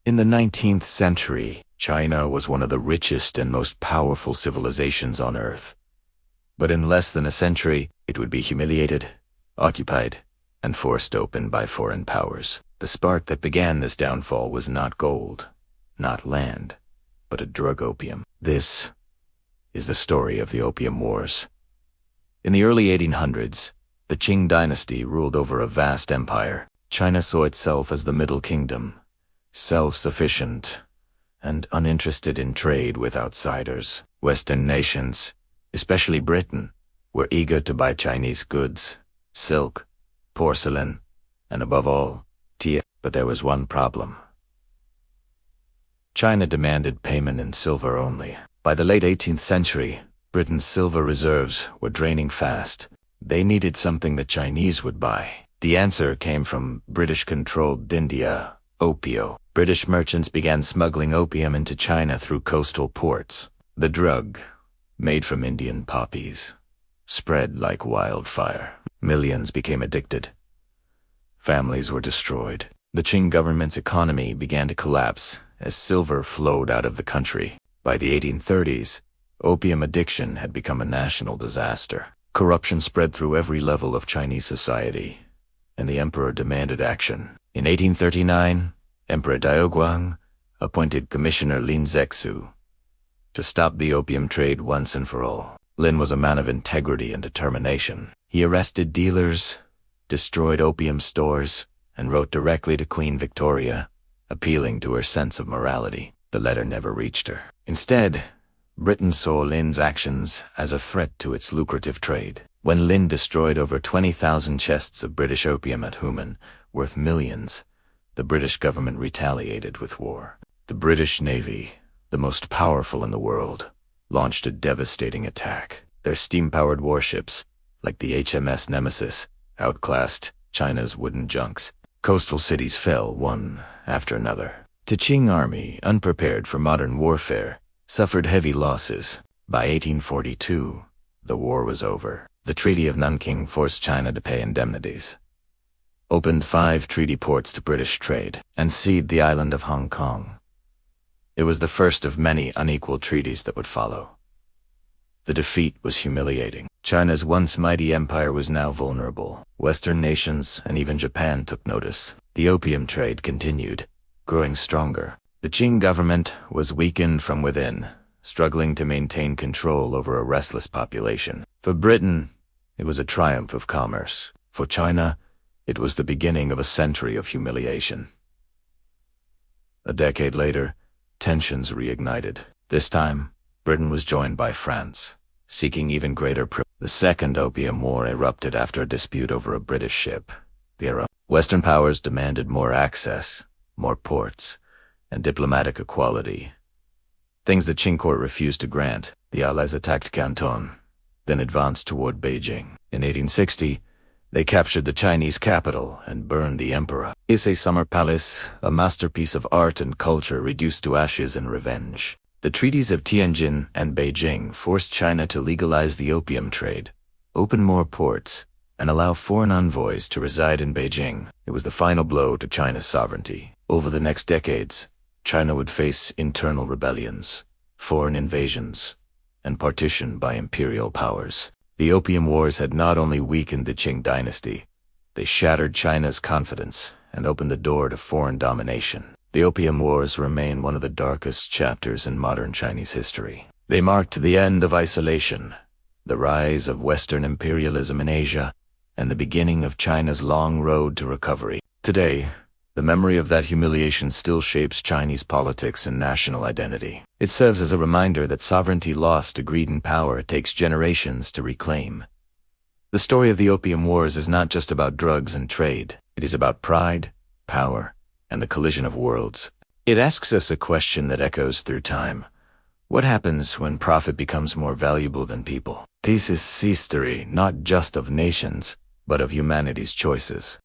In the 19th century, China was one of the richest and most powerful civilizations on Earth. But in less than a century, it would be humiliated, occupied, and forced open by foreign powers. The spark that began this downfall was not gold, not land, but a drug opium. This is the story of the Opium Wars. In the early 1800s, the Qing Dynasty ruled over a vast empire. China saw itself as the Middle Kingdom, self-sufficient and uninterested in trade with outsiders. Western nations, especially Britain, were eager to buy Chinese goods, silk, porcelain, and above all, tea. But there was one problem. China demanded payment in silver only. By the late 18th century, Britain's silver reserves were draining fast. They needed something the Chinese would buy. The answer came from British-controlled India, opium. British merchants began smuggling opium into China through coastal ports. The drug, made from Indian poppies, spread like wildfire. Millions became addicted. Families were destroyed. The Qing government's economy began to collapse as silver flowed out of the country. By the 1830s, opium addiction had become a national disaster. Corruption spread through every level of Chinese society, and the emperor demanded action. In 1839, Emperor Daoguang appointed Commissioner Lin Zexu to stop the opium trade once and for all. Lin was a man of integrity and determination. He arrested dealers, destroyed opium stores, and wrote directly to Queen Victoria, appealing to her sense of morality. The letter never reached her. Instead, Britain saw Lin's actions as a threat to its lucrative trade. When Lin destroyed over 20,000 chests of British opium at Human, worth millions, the British government retaliated with war. The British Navy, the most powerful in the world, launched a devastating attack. Their steam-powered warships, like the HMS Nemesis, outclassed China's wooden junks. Coastal cities fell one after another. The Qing army, unprepared for modern warfare, suffered heavy losses. By 1842, the war was over. The Treaty of Nanking forced China to pay indemnities, opened 5 treaty ports to British trade, and ceded the island of Hong Kong. It was the first of many unequal treaties that would follow. The defeat was humiliating. China's once mighty empire was now vulnerable. Western nations and even Japan took notice. The opium trade continued, growing stronger. The Qing government was weakened from within, struggling to maintain control over a restless population. For Britain, it was a triumph of commerce. For China, it was the beginning of a century of humiliation. A decade later, tensions reignited. This time, Britain was joined by France, seeking even greater privilege. The Second Opium War erupted after a dispute over a British ship. Western powers demanded more access, more ports, and diplomatic equality. Things the Qing court refused to grant. The Allies attacked Canton, then advanced toward Beijing. In 1860, they captured the Chinese capital and burned the emperor. Ise Summer Palace, a masterpiece of art and culture reduced to ashes in revenge. The treaties of Tianjin and Beijing forced China to legalize the opium trade, open more ports, and allow foreign envoys to reside in Beijing. It was the final blow to China's sovereignty. Over the next decades, China would face internal rebellions, foreign invasions, and partition by imperial powers. The Opium Wars had not only weakened the Qing Dynasty, they shattered China's confidence and opened the door to foreign domination. The Opium Wars remain one of the darkest chapters in modern Chinese history. They marked the end of isolation, the rise of Western imperialism in Asia, and the beginning of China's long road to recovery. Today, the memory of that humiliation still shapes Chinese politics and national identity. It serves as a reminder that sovereignty lost to greed and power takes generations to reclaim. The story of the Opium Wars is not just about drugs and trade. It is about pride, power, and the collision of worlds. It asks us a question that echoes through time. What happens when profit becomes more valuable than people? This is history not just of nations, but of humanity's choices.